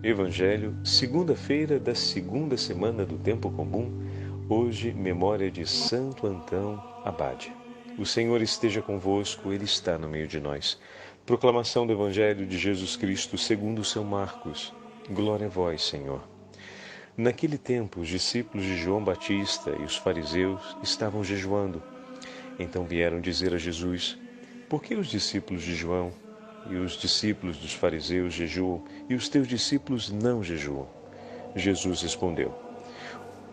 Evangelho, segunda-feira da segunda semana do Tempo Comum, hoje, memória de Santo Antão Abade. O Senhor esteja convosco, Ele está no meio de nós. Proclamação do Evangelho de Jesus Cristo segundo São Marcos. Glória a vós, Senhor. Naquele tempo, os discípulos de João Batista e os fariseus estavam jejuando. Então vieram dizer a Jesus: por que os discípulos de João e os discípulos dos fariseus jejuam e os teus discípulos não jejuam? Jesus respondeu: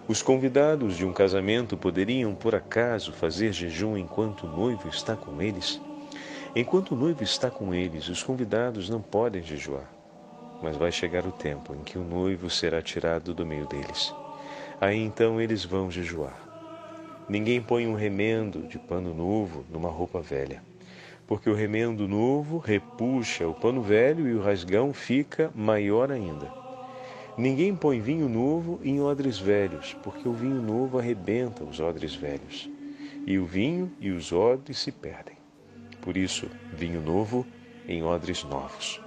os convidados de um casamento poderiam, por acaso, fazer jejum enquanto o noivo está com eles? Enquanto o noivo está com eles, os convidados não podem jejuar. Mas vai chegar o tempo em que o noivo será tirado do meio deles. Aí então eles vão jejuar. Ninguém põe um remendo de pano novo numa roupa velha, porque o remendo novo repuxa o pano velho e o rasgão fica maior ainda. Ninguém põe vinho novo em odres velhos, porque o vinho novo arrebenta os odres velhos, e o vinho e os odres se perdem. Por isso, vinho novo em odres novos.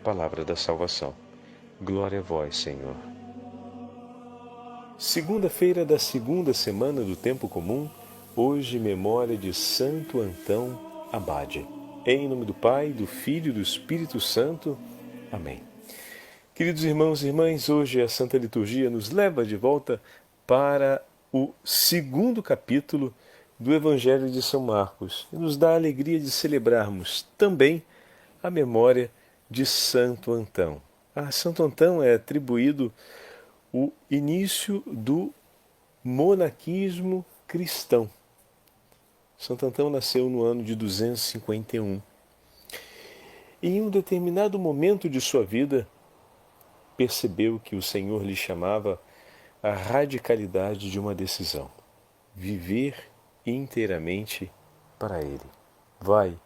Palavra da salvação. Glória a vós, Senhor. Segunda-feira da segunda semana do Tempo Comum, hoje memória de Santo Antão Abade. Em nome do Pai, do Filho e do Espírito Santo. Amém. Queridos irmãos e irmãs, hoje a Santa Liturgia nos leva de volta para o segundo capítulo do Evangelho de São Marcos e nos dá a alegria de celebrarmos também a memória de Santo Antão. A Santo Antão é atribuído o início do monaquismo cristão. Santo Antão nasceu no ano de 251. E em um determinado momento de sua vida, percebeu que o Senhor lhe chamava à radicalidade de uma decisão: viver inteiramente para Ele. Vai,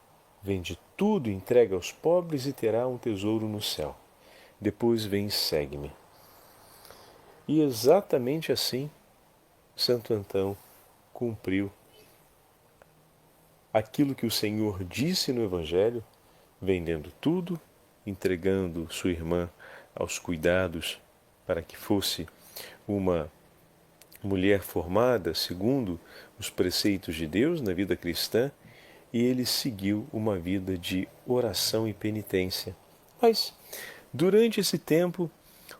vende tudo, entrega aos pobres e terá um tesouro no céu. Depois vem e segue-me. E exatamente assim, Santo Antão cumpriu aquilo que o Senhor disse no Evangelho, vendendo tudo, entregando sua irmã aos cuidados para que fosse uma mulher formada segundo os preceitos de Deus na vida cristã, e ele seguiu uma vida de oração e penitência. Mas, durante esse tempo,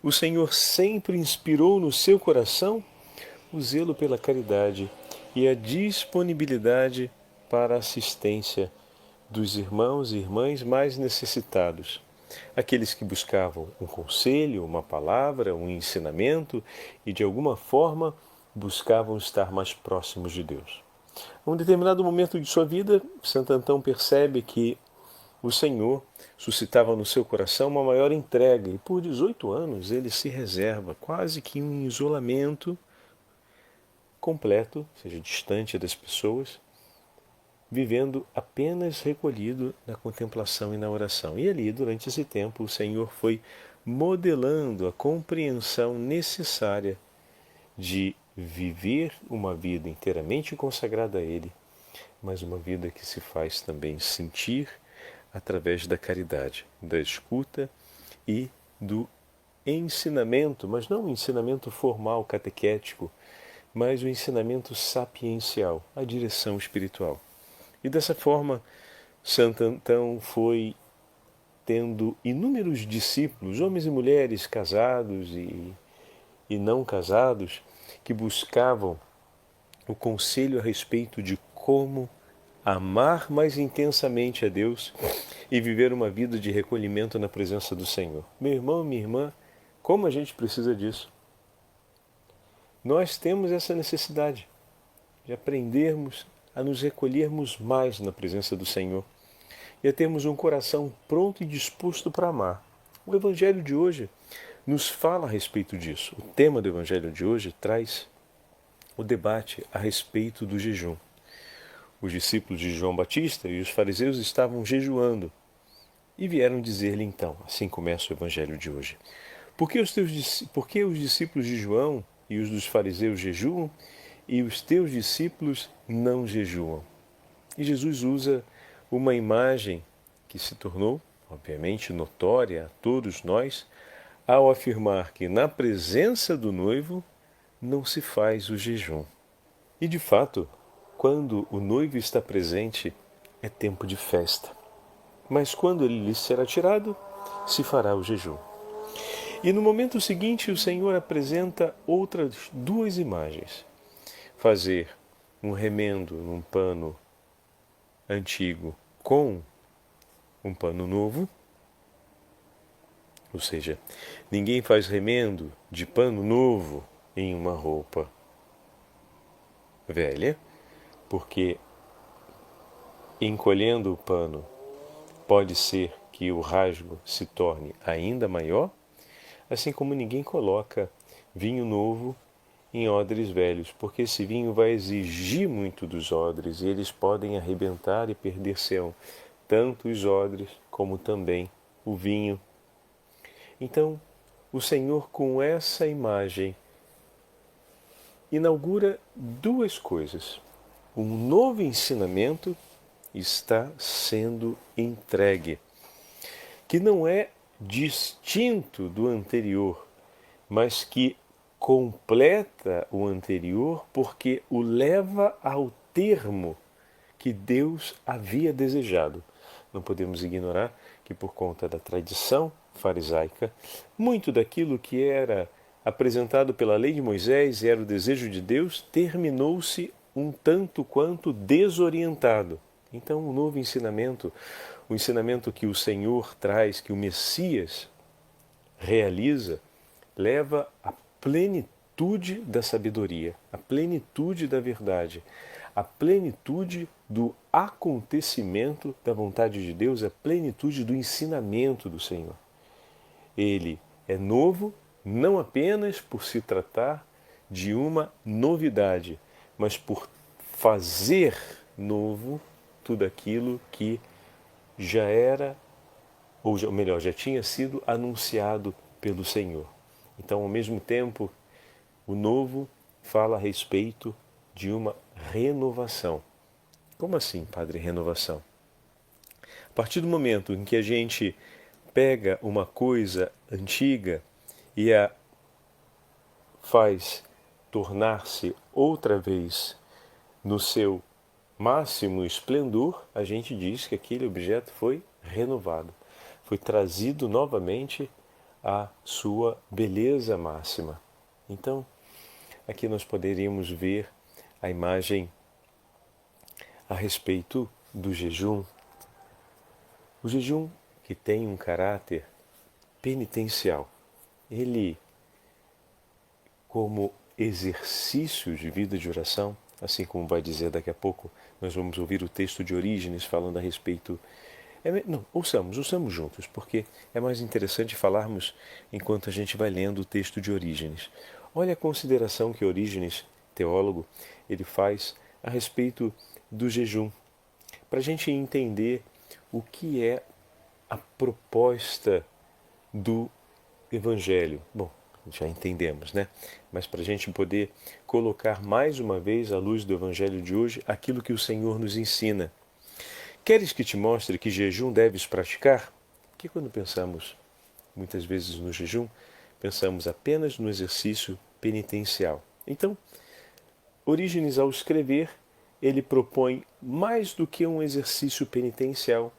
o Senhor sempre inspirou no seu coração o zelo pela caridade e a disponibilidade para a assistência dos irmãos e irmãs mais necessitados, aqueles que buscavam um conselho, uma palavra, um ensinamento e, de alguma forma, buscavam estar mais próximos de Deus. Em um determinado momento de sua vida, Santo Antão percebe que o Senhor suscitava no seu coração uma maior entrega e por 18 anos ele se reserva quase que em isolamento completo, ou seja, distante das pessoas, vivendo apenas recolhido na contemplação e na oração. E ali, durante esse tempo, o Senhor foi modelando a compreensão necessária de viver uma vida inteiramente consagrada a Ele, mas uma vida que se faz também sentir através da caridade, da escuta e do ensinamento, mas não o ensinamento formal, catequético, mas o ensinamento sapiencial, a direção espiritual. E dessa forma, Santo Antão foi tendo inúmeros discípulos, homens e mulheres casados e não casados, que buscavam o conselho a respeito de como amar mais intensamente a Deus e viver uma vida de recolhimento na presença do Senhor. Meu irmão, minha irmã, como a gente precisa disso? Nós temos essa necessidade de aprendermos a nos recolhermos mais na presença do Senhor e a termos um coração pronto e disposto para amar. O Evangelho de hoje nos fala a respeito disso. O tema do Evangelho de hoje traz o debate a respeito do jejum. Os discípulos de João Batista e os fariseus estavam jejuando e vieram dizer-lhe então, assim começa o Evangelho de hoje: por que os discípulos de João e os dos fariseus jejuam e os teus discípulos não jejuam? E Jesus usa uma imagem que se tornou, obviamente, notória a todos nós, ao afirmar que na presença do noivo não se faz o jejum. E de fato, quando o noivo está presente, é tempo de festa. Mas quando ele lhe será tirado, se fará o jejum. E no momento seguinte, o Senhor apresenta outras duas imagens. Fazer um remendo num pano antigo com um pano novo, ou seja, ninguém faz remendo de pano novo em uma roupa velha, porque encolhendo o pano pode ser que o rasgo se torne ainda maior, assim como ninguém coloca vinho novo em odres velhos, porque esse vinho vai exigir muito dos odres e eles podem arrebentar e perder-se-ão tanto os odres como também o vinho. Então, o Senhor, com essa imagem, inaugura duas coisas. Um novo ensinamento está sendo entregue, que não é distinto do anterior, mas que completa o anterior porque o leva ao termo que Deus havia desejado. Não podemos ignorar que, por conta da tradição farisaica, muito daquilo que era apresentado pela lei de Moisés e era o desejo de Deus, terminou-se um tanto quanto desorientado. Então, um novo ensinamento, o ensinamento que o Senhor traz, que o Messias realiza, leva à plenitude da sabedoria, à plenitude da verdade, à plenitude do acontecimento da vontade de Deus, à plenitude do ensinamento do Senhor. Ele é novo não apenas por se tratar de uma novidade, mas por fazer novo tudo aquilo que já era, ou melhor, já tinha sido anunciado pelo Senhor. Então, ao mesmo tempo, o novo fala a respeito de uma renovação. Como assim, Padre, renovação? A partir do momento em que a gente pega uma coisa antiga e a faz tornar-se outra vez no seu máximo esplendor, a gente diz que aquele objeto foi renovado, foi trazido novamente à sua beleza máxima. Então, aqui nós poderíamos ver a imagem a respeito do jejum. O jejum que tem um caráter penitencial. Ele, como exercício de vida de oração, assim como vai dizer daqui a pouco, nós vamos ouvir o texto de Orígenes falando a respeito. Não, ouçamos juntos, porque é mais interessante falarmos enquanto a gente vai lendo o texto de Orígenes. Olha a consideração que Orígenes, teólogo, ele faz a respeito do jejum, para a gente entender o que é a proposta do Evangelho. Bom, já entendemos, né? Mas para a gente poder colocar mais uma vez à luz do Evangelho de hoje aquilo que o Senhor nos ensina. Queres que te mostre que jejum deves praticar? Porque quando pensamos muitas vezes no jejum, pensamos apenas no exercício penitencial. Então, Orígenes, ao escrever, ele propõe mais do que um exercício penitencial.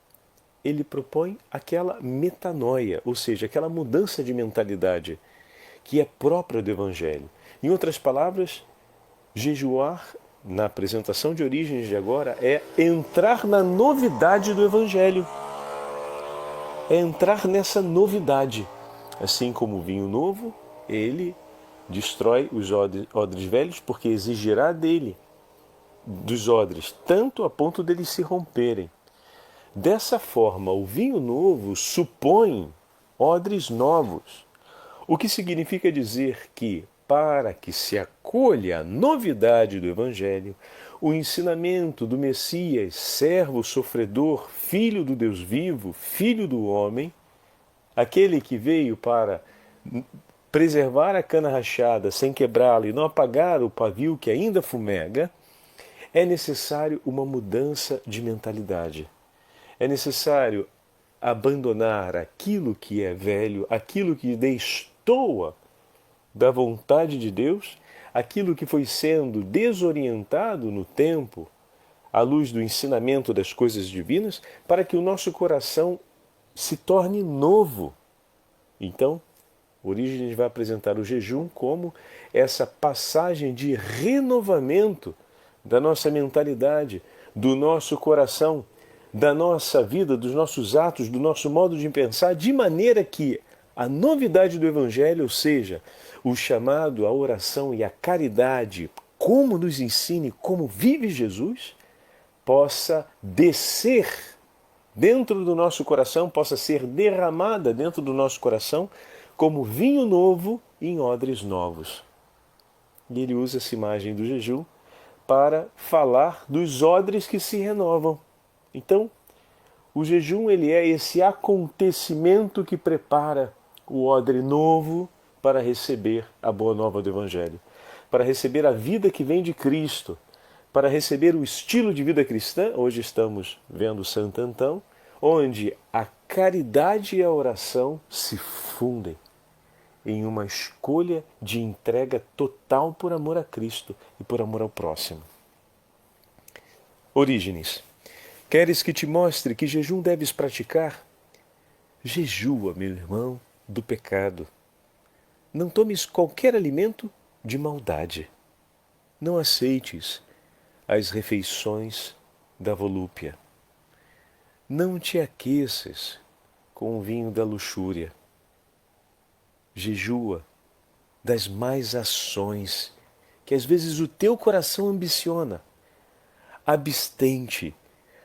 Ele propõe aquela metanoia, ou seja, aquela mudança de mentalidade que é própria do Evangelho. Em outras palavras, jejuar, na apresentação de Orígenes de agora, é entrar na novidade do Evangelho. É entrar nessa novidade. Assim como o vinho novo, ele destrói os odres velhos, porque exigirá dos odres, tanto a ponto deles se romperem. Dessa forma, o vinho novo supõe odres novos, o que significa dizer que, para que se acolha a novidade do Evangelho, o ensinamento do Messias, servo sofredor, filho do Deus vivo, filho do homem, aquele que veio para preservar a cana rachada sem quebrá-la e não apagar o pavio que ainda fumega, é necessário uma mudança de mentalidade. É necessário abandonar aquilo que é velho, aquilo que destoa da vontade de Deus, aquilo que foi sendo desorientado no tempo, à luz do ensinamento das coisas divinas, para que o nosso coração se torne novo. Então, Orígenes vai apresentar o jejum como essa passagem de renovamento da nossa mentalidade, do nosso coração, da nossa vida, dos nossos atos, do nosso modo de pensar, de maneira que a novidade do Evangelho, ou seja, o chamado à oração e à caridade, como nos ensine, como vive Jesus, possa descer dentro do nosso coração, possa ser derramada dentro do nosso coração como vinho novo em odres novos. E ele usa essa imagem do jejum para falar dos odres que se renovam. Então, o jejum ele é esse acontecimento que prepara o odre novo para receber a boa nova do Evangelho, para receber a vida que vem de Cristo, para receber o estilo de vida cristã. Hoje estamos vendo Santo Antão, onde a caridade e a oração se fundem em uma escolha de entrega total por amor a Cristo e por amor ao próximo. Orígenes, queres que te mostre que jejum deves praticar? Jejua, meu irmão, do pecado. Não tomes qualquer alimento de maldade. Não aceites as refeições da volúpia. Não te aqueças com o vinho da luxúria. Jejua das más ações que às vezes o teu coração ambiciona. Abstente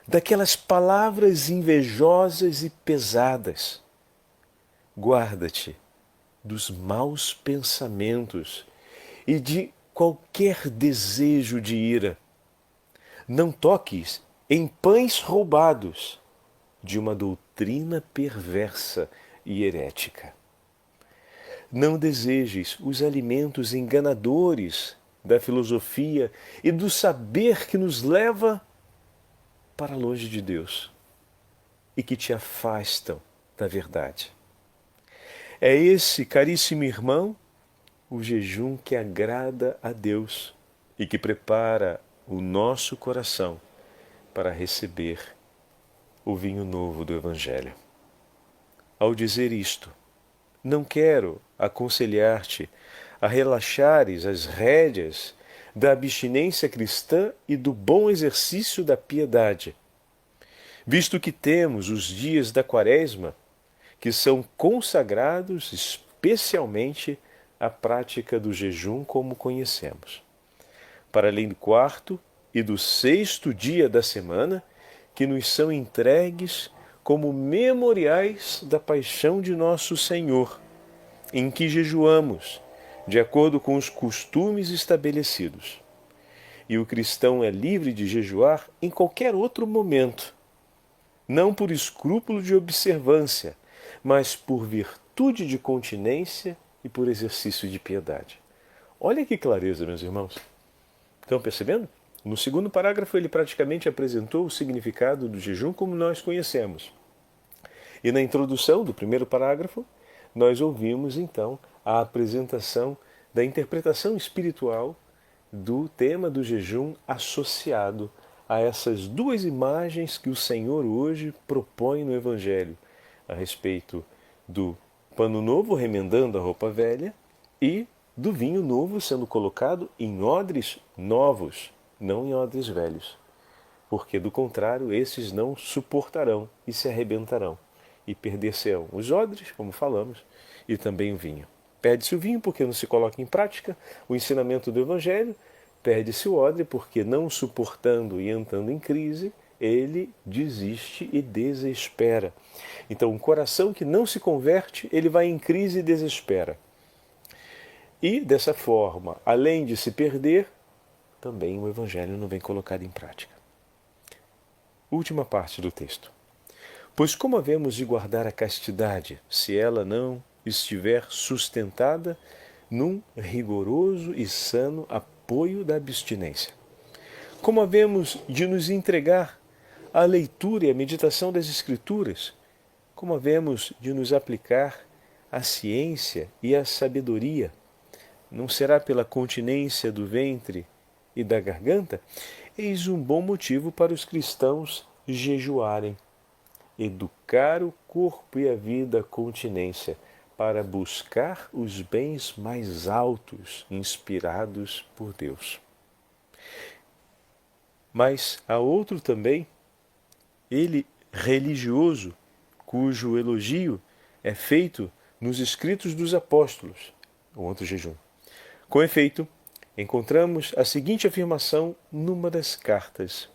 daquelas palavras invejosas e pesadas. Guarda-te dos maus pensamentos e de qualquer desejo de ira. Não toques em pães roubados de uma doutrina perversa e herética. Não desejes os alimentos enganadores da filosofia e do saber que nos leva para longe de Deus e que te afastam da verdade. É esse, caríssimo irmão, o jejum que agrada a Deus e que prepara o nosso coração para receber o vinho novo do Evangelho. Ao dizer isto, não quero aconselhar-te a relaxares as rédeas da abstinência cristã e do bom exercício da piedade, visto que temos os dias da Quaresma, que são consagrados especialmente à prática do jejum como conhecemos. Para além do quarto e do sexto dia da semana, que nos são entregues como memoriais da paixão de nosso Senhor, em que jejuamos, de acordo com os costumes estabelecidos. E o cristão é livre de jejuar em qualquer outro momento, não por escrúpulo de observância, mas por virtude de continência e por exercício de piedade. Olha que clareza, meus irmãos. Estão percebendo? No segundo parágrafo, ele praticamente apresentou o significado do jejum como nós conhecemos. E na introdução do primeiro parágrafo, nós ouvimos, então, a apresentação da interpretação espiritual do tema do jejum associado a essas duas imagens que o Senhor hoje propõe no Evangelho, a respeito do pano novo remendando a roupa velha e do vinho novo sendo colocado em odres novos, não em odres velhos, porque do contrário esses não suportarão e se arrebentarão e perder-se-ão os odres, como falamos, e também o vinho. Perde-se o vinho porque não se coloca em prática o ensinamento do Evangelho, perde-se o odre porque não suportando e entrando em crise, ele desiste e desespera. Então, um coração que não se converte, ele vai em crise e desespera. E, dessa forma, além de se perder, também o Evangelho não vem colocado em prática. Última parte do texto. Pois como havemos de guardar a castidade, se ela não estiver sustentada num rigoroso e sano apoio da abstinência? Como havemos de nos entregar à leitura e à meditação das Escrituras, como havemos de nos aplicar à ciência e à sabedoria. Não será pela continência do ventre e da garganta? Eis um bom motivo para os cristãos jejuarem. Educar o corpo e a vida à continência, para buscar os bens mais altos, inspirados por Deus. Mas há outro também, ele religioso, cujo elogio é feito nos escritos dos apóstolos, o outro jejum. Com efeito, encontramos a seguinte afirmação numa das cartas: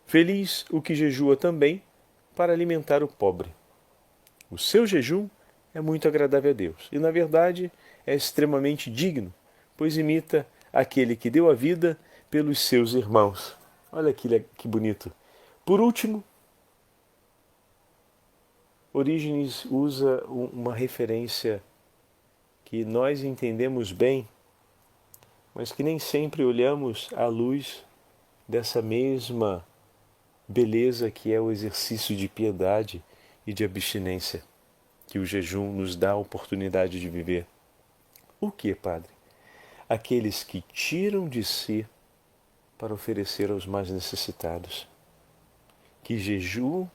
Feliz o que jejua também para alimentar o pobre. O seu jejum é muito agradável a Deus e, na verdade, é extremamente digno, pois imita aquele que deu a vida pelos seus irmãos. Olha que bonito. Por último, Orígenes usa uma referência que nós entendemos bem, mas que nem sempre olhamos à luz dessa mesma beleza que é o exercício de piedade e de abstinência que o jejum nos dá a oportunidade de viver. O que, Padre? Aqueles que tiram de si para oferecer aos mais necessitados, que jejuam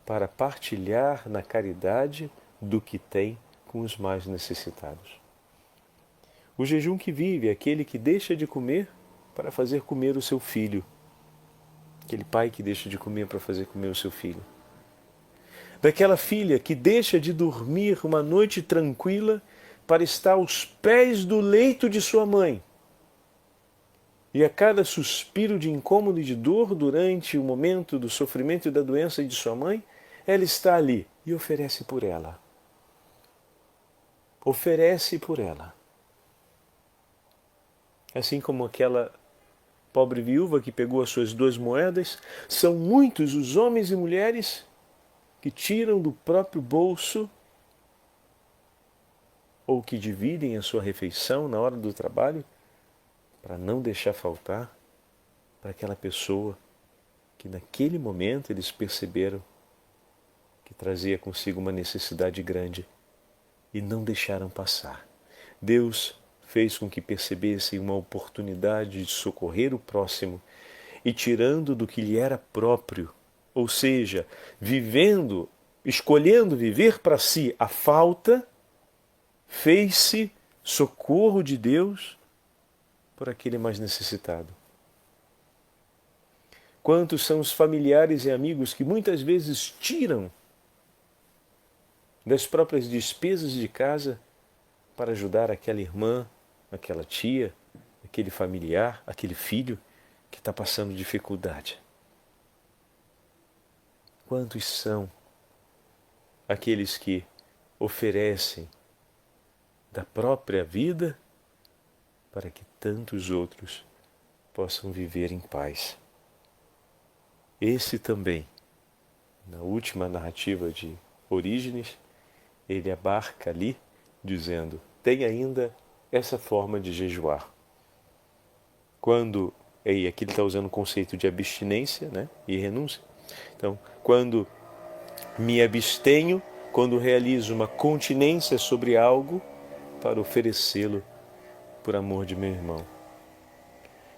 para partilhar na caridade do que tem com os mais necessitados. O jejum que vive é aquele que deixa de comer para fazer comer o seu filho. Aquele pai que deixa de comer para fazer comer o seu filho. Daquela filha que deixa de dormir uma noite tranquila para estar aos pés do leito de sua mãe. E a cada suspiro de incômodo e de dor durante o momento do sofrimento e da doença de sua mãe, ela está ali e oferece por ela. Oferece por ela. Assim como aquela pobre viúva que pegou as suas 2 moedas, são muitos os homens e mulheres que tiram do próprio bolso ou que dividem a sua refeição na hora do trabalho para não deixar faltar para aquela pessoa que naquele momento eles perceberam que trazia consigo uma necessidade grande e não deixaram passar. Deus fez com que percebessem uma oportunidade de socorrer o próximo e tirando do que lhe era próprio, ou seja, escolhendo viver para si a falta, fez-se socorro de Deus por aquele mais necessitado. Quantos são os familiares e amigos que muitas vezes tiram das próprias despesas de casa para ajudar aquela irmã, aquela tia, aquele familiar, aquele filho que está passando dificuldade. Quantos são aqueles que oferecem da própria vida para que tantos outros possam viver em paz? Esse também, na última narrativa de Orígenes, ele abarca ali, dizendo, tem ainda essa forma de jejuar. E aqui ele está usando o conceito de abstinência, né, e renúncia. Então, quando me abstenho, quando realizo uma continência sobre algo para oferecê-lo por amor de meu irmão.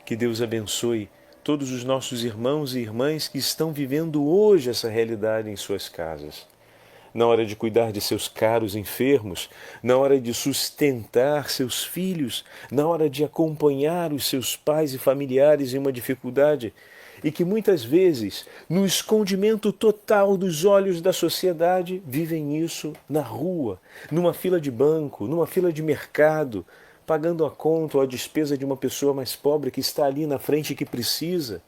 Que Deus abençoe todos os nossos irmãos e irmãs que estão vivendo hoje essa realidade em suas casas. Na hora de cuidar de seus caros enfermos, na hora de sustentar seus filhos, na hora de acompanhar os seus pais e familiares em uma dificuldade, e que muitas vezes, no escondimento total dos olhos da sociedade, vivem isso na rua, numa fila de banco, numa fila de mercado, pagando a conta ou a despesa de uma pessoa mais pobre que está ali na frente e que precisa.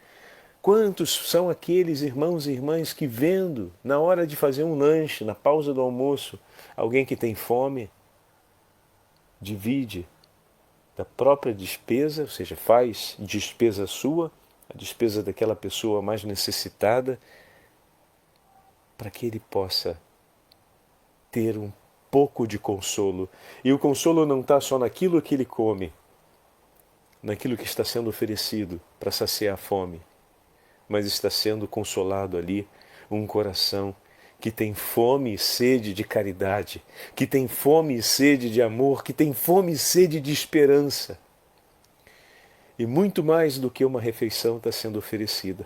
Quantos são aqueles irmãos e irmãs que vendo, na hora de fazer um lanche, na pausa do almoço, alguém que tem fome, divide da própria despesa, ou seja, faz despesa sua, a despesa daquela pessoa mais necessitada, para que ele possa ter um pouco de consolo. E o consolo não está só naquilo que ele come, naquilo que está sendo oferecido para saciar a fome, mas está sendo consolado ali um coração que tem fome e sede de caridade, que tem fome e sede de amor, que tem fome e sede de esperança. E muito mais do que uma refeição está sendo oferecida.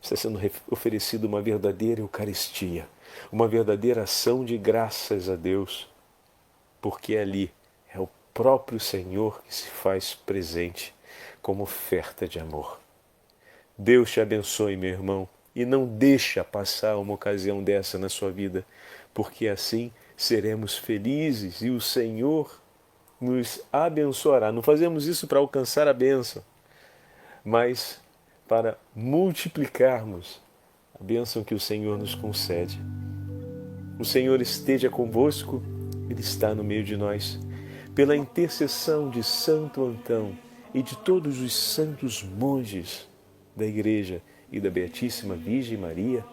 Está sendo oferecida uma verdadeira Eucaristia, uma verdadeira ação de graças a Deus, porque ali é o próprio Senhor que se faz presente como oferta de amor. Deus te abençoe, meu irmão, e não deixa passar uma ocasião dessa na sua vida, porque assim seremos felizes e o Senhor nos abençoará. Não fazemos isso para alcançar a bênção, mas para multiplicarmos a bênção que o Senhor nos concede. O Senhor esteja convosco, Ele está no meio de nós. Pela intercessão de Santo Antão e de todos os santos monges da Igreja e da Beatíssima Virgem Maria,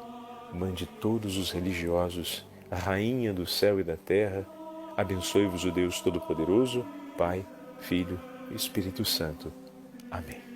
Mãe de todos os religiosos, a Rainha do céu e da terra, abençoe-vos o Deus Todo-Poderoso, Pai, Filho e Espírito Santo. Amém.